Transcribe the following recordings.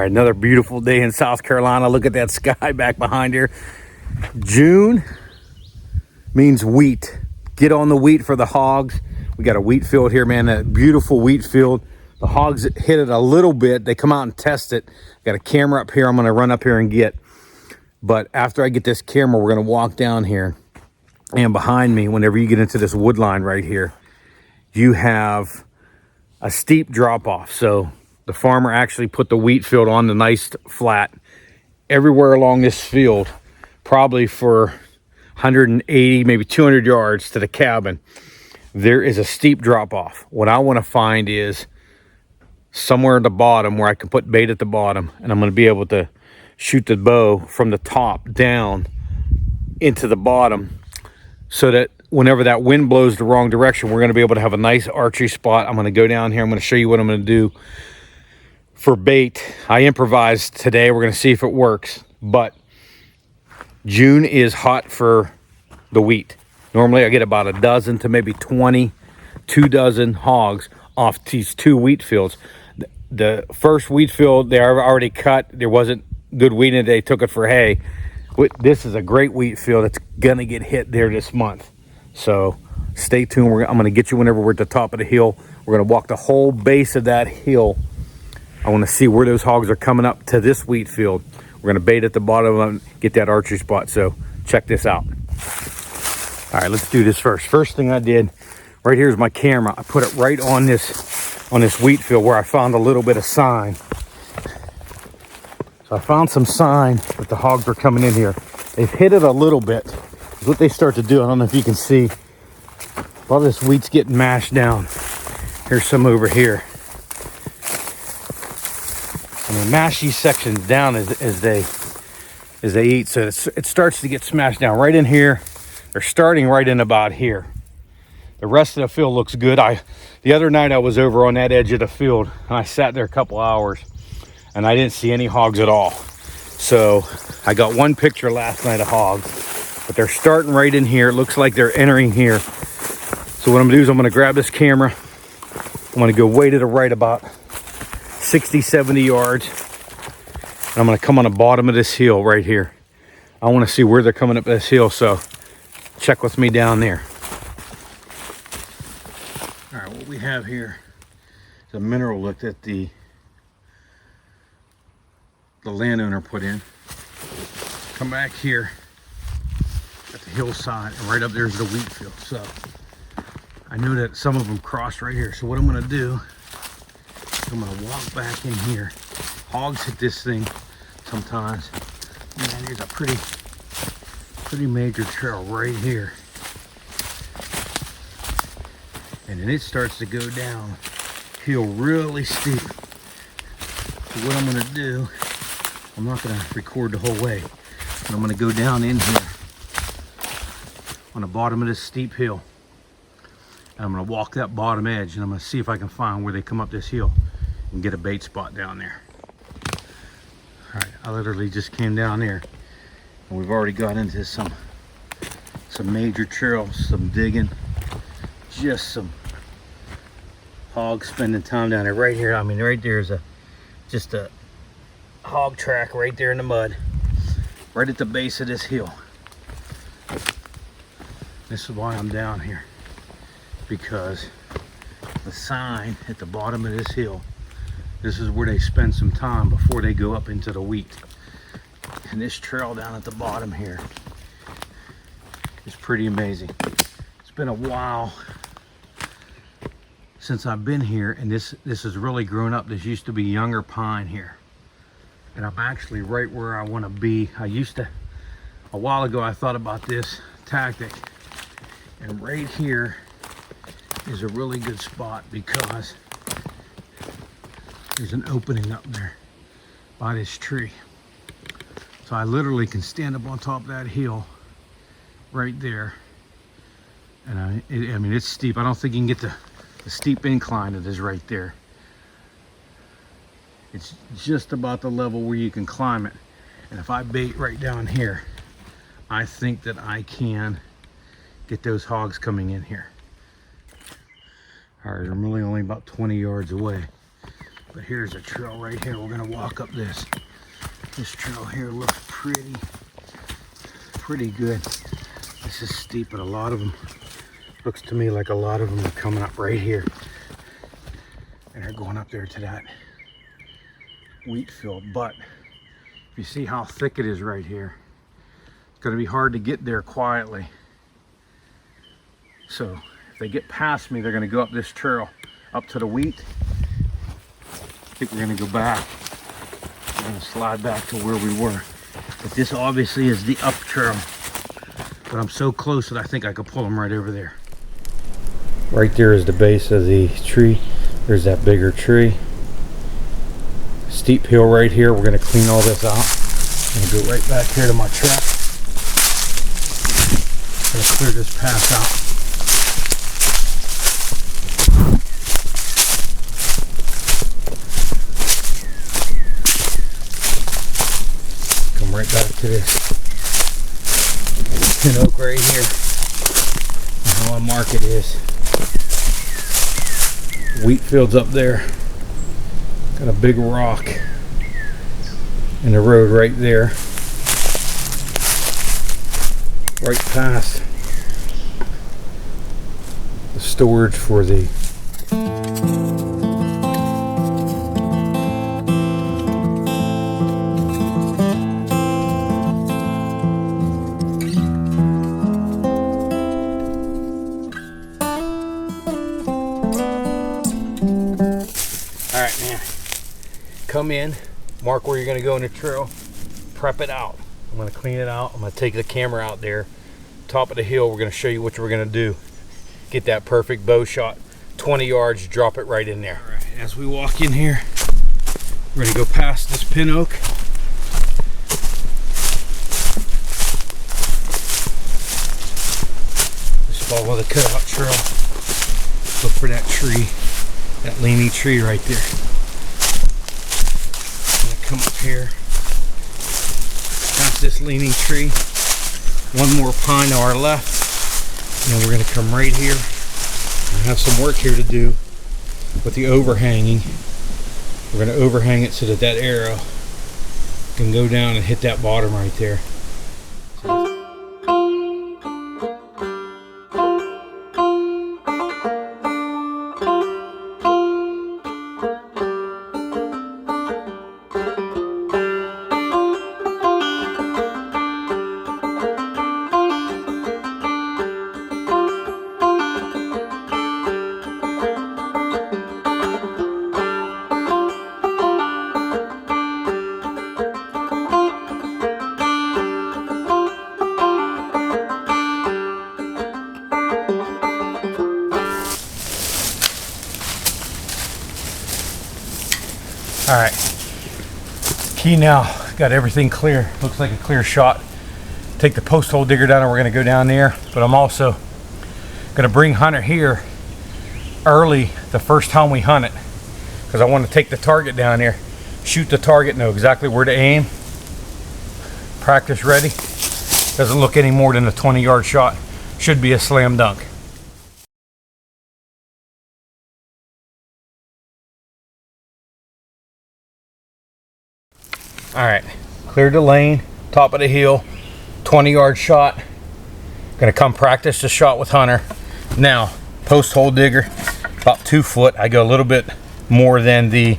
right, another beautiful day in South Carolina. Look at that sky back behind here. June means wheat. Get on the wheat for the hogs. We got a wheat field here, man, a beautiful wheat field. The hogs hit it a little bit. They come out and test it. Got a camera up here I'm gonna run up here and get. But after I get this camera, we're gonna walk down here. And behind me, whenever you get into this wood line right here, you have a steep drop off. So the farmer actually put the wheat field on the nice flat everywhere along this field, probably for 180, maybe 200 yards to the cabin. There is a steep drop off. What I want to find is somewhere at the bottom where I can put bait at the bottom, and I'm going to be able to shoot the bow from the top down into the bottom, so that whenever that wind blows the wrong direction, we're going to be able to have a nice archery spot. I'm going to go down here. I'm going to show you what I'm going to do for bait. I improvised today. We're going to see if it works. But June is hot for the wheat. Normally I get about a dozen to maybe 2 dozen hogs off these 2 wheat fields. The first wheat field they already cut. There wasn't good wheat in it. They took it for hay. This is a great wheat field. It's gonna get hit there this month. So stay tuned. I'm gonna get you whenever we're at the top of the hill. We're gonna walk the whole base of that hill. I wanna see where those hogs are coming up to this wheat field. We're gonna bait at the bottom and get that archery spot. So check this out. All right, let's do this first. First thing I did, right here is my camera. I put it right on this wheat field where I found a little bit of sign. So I found some sign that the hogs were coming in here. They've hit it a little bit. That's what they start to do. I don't know if you can see. A lot of this wheat's getting mashed down. Here's some over here. And they mash these sections down as they eat. So it starts to get smashed down right in here. They're starting right in about here. The rest of the field looks good. The other night I was over on that edge of the field and I sat there a couple hours and I didn't see any hogs at all. So I got one picture last night of hogs, but they're starting right in here. It looks like they're entering here. So what I'm gonna do is I'm gonna grab this camera. I'm gonna go way to the right about 60, 70 yards. And I'm gonna come on the bottom of this hill right here. I wanna see where they're coming up this hill, so check with me down there. All right, what we have here is a mineral lick that the landowner put in. Come back here at the hillside, and right up there's the wheat field. So I know that some of them crossed right here. So what I'm gonna do, I'm gonna walk back in here. Hogs hit this thing sometimes. Man, there's a pretty major trail right here. And then it starts to go down hill really steep. So what I'm gonna do, I'm not gonna record the whole way, but I'm gonna go down in here on the bottom of this steep hill. And I'm gonna walk that bottom edge and I'm gonna see if I can find where they come up this hill and get a bait spot down there. All right, I literally just came down there and we've already got into some major trails, some digging, just some hogs spending time down there. Right here, I mean, right there is just a hog track right there in the mud, right at the base of this hill. This is why I'm down here, because the sign at the bottom of this hill, this is where they spend some time before they go up into the wheat. And this trail down at the bottom here is pretty amazing. It's been a while since I've been here, and this has really grown up. This used to be younger pine here, and I'm actually right where I want to be. A while ago I thought about this tactic, and right here is a really good spot because there's an opening up there by this tree. So I literally can stand up on top of that hill right there. And I mean, it's steep. I don't think you can get the steep incline that is right there. It's just about the level where you can climb it. And if I bait right down here, I think that I can get those hogs coming in here. All right, I'm really only about 20 yards away. But here's a trail right here. We're gonna walk up this. This trail here looks pretty good. This is steep, but a lot of them, looks to me like a lot of them are coming up right here. And they're going up there to that wheat field. But if you see how thick it is right here, it's gonna be hard to get there quietly. So if they get past me, they're gonna go up this trail, up to the wheat. I think we're gonna go back. We're gonna slide back to where we were. But this obviously is the up trail. But I'm so close that I think I could pull them right over there. Right there is the base of the tree. There's that bigger tree. Steep hill right here. We're gonna clean all this out. I'm gonna go right back here to my truck. I'm gonna clear this path out. Right back to this pin oak right here. And how I mark it is wheat fields up there. Got a big rock in the road right there. Right past the storage for the come in, mark where you're going to go in the trail, prep it out. I'm going to clean it out. I'm going to take the camera out there, top of the hill. We're going to show you what we're going to do. Get that perfect bow shot, 20 yards, drop it right in there. All right, as we walk in here, we're going to go past this pin oak. Just follow the cutout trail. Look for that tree, that leaning tree right there. Come up here, past this leaning tree, one more pine to our left, and then we're going to come right here. I have some work here to do with the overhanging. We're going to overhang it so that that arrow can go down and hit that bottom right there. All right, key now, got everything clear. Looks like a clear shot. Take the post hole digger down and we're gonna go down there, but I'm also gonna bring Hunter here early the first time we hunt it, because I want to take the target down there, shoot the target, know exactly where to aim, practice ready. Doesn't look any more than a 20-yard shot. Should be a slam dunk. All right, cleared the lane, top of the hill, 20-yard shot. Gonna come practice the shot with Hunter. Now, post hole digger, about 2 foot. I go a little bit more than the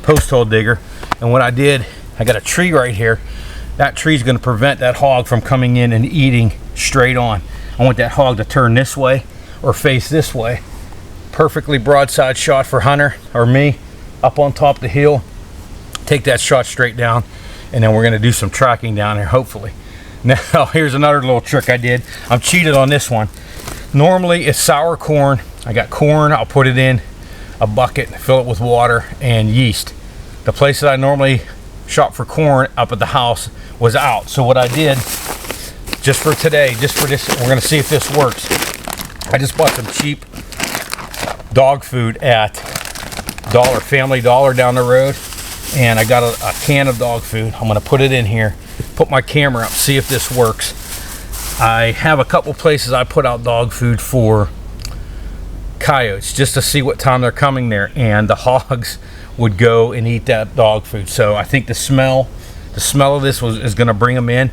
post hole digger. And what I did, I got a tree right here. That tree's gonna prevent that hog from coming in and eating straight on. I want that hog to turn this way or face this way. Perfectly broadside shot for Hunter or me, up on top of the hill. Take that shot straight down, and then we're gonna do some tracking down here, hopefully. Now, here's another little trick I did. I'm cheated on this one. Normally, it's sour corn. I got corn, I'll put it in a bucket, fill it with water and yeast. The place that I normally shop for corn up at the house was out. So what I did, just for today, just for this, we're gonna see if this works. I just bought some cheap dog food at Family Dollar down the road. And I got a can of dog food. I'm gonna put it in here, put my camera up, see if this works. I have a couple places I put out dog food for coyotes just to see what time they're coming there, and the hogs would go and eat that dog food. So I think the smell of this is going to bring them in.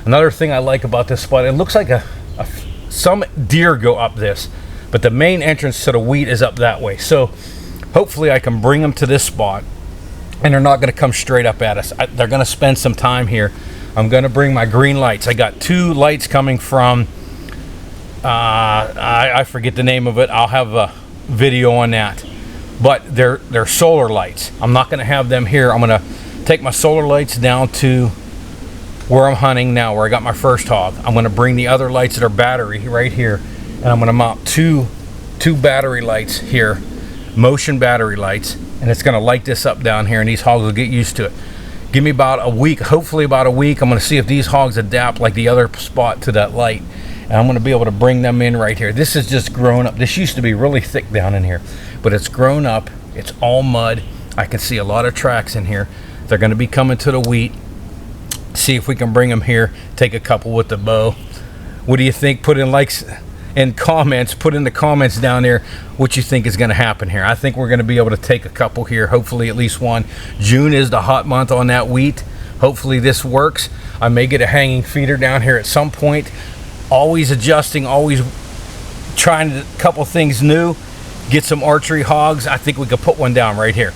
Another thing I like about this spot, it looks like some deer go up this, but the main entrance to the wheat is up that way. So hopefully I can bring them to this spot, and they're not going to come straight up at us. They're going to spend some time here. I'm going to bring my green lights. I got 2 lights coming from I forget the name of it. I'll have a video on that, but they're solar lights. I'm not going to have them here. I'm going to take my solar lights down to where I'm hunting now, where I got my first hog. I'm going to bring the other lights that are battery right here, and I'm going to mount two battery lights here, motion battery lights, and it's going to light this up down here, and these hogs will get used to it. Give me about a week, hopefully about a week. I'm going to see if these hogs adapt like the other spot to that light, and I'm going to be able to bring them in right here. This is just grown up. This used to be really thick down in here, but it's grown up. It's all mud. I can see a lot of tracks in here. They're going to be coming to the wheat. See if we can bring them here, take a couple with the bow. What do you think? Put in likes and comments. Put in the comments down there what you think is going to happen here. I think we're going to be able to take a couple here, hopefully at least one. June is the hot month on that wheat. Hopefully this works. I may get a hanging feeder down here at some point. Always adjusting, always trying a couple things new. Get some archery hogs. I think we could put one down right here.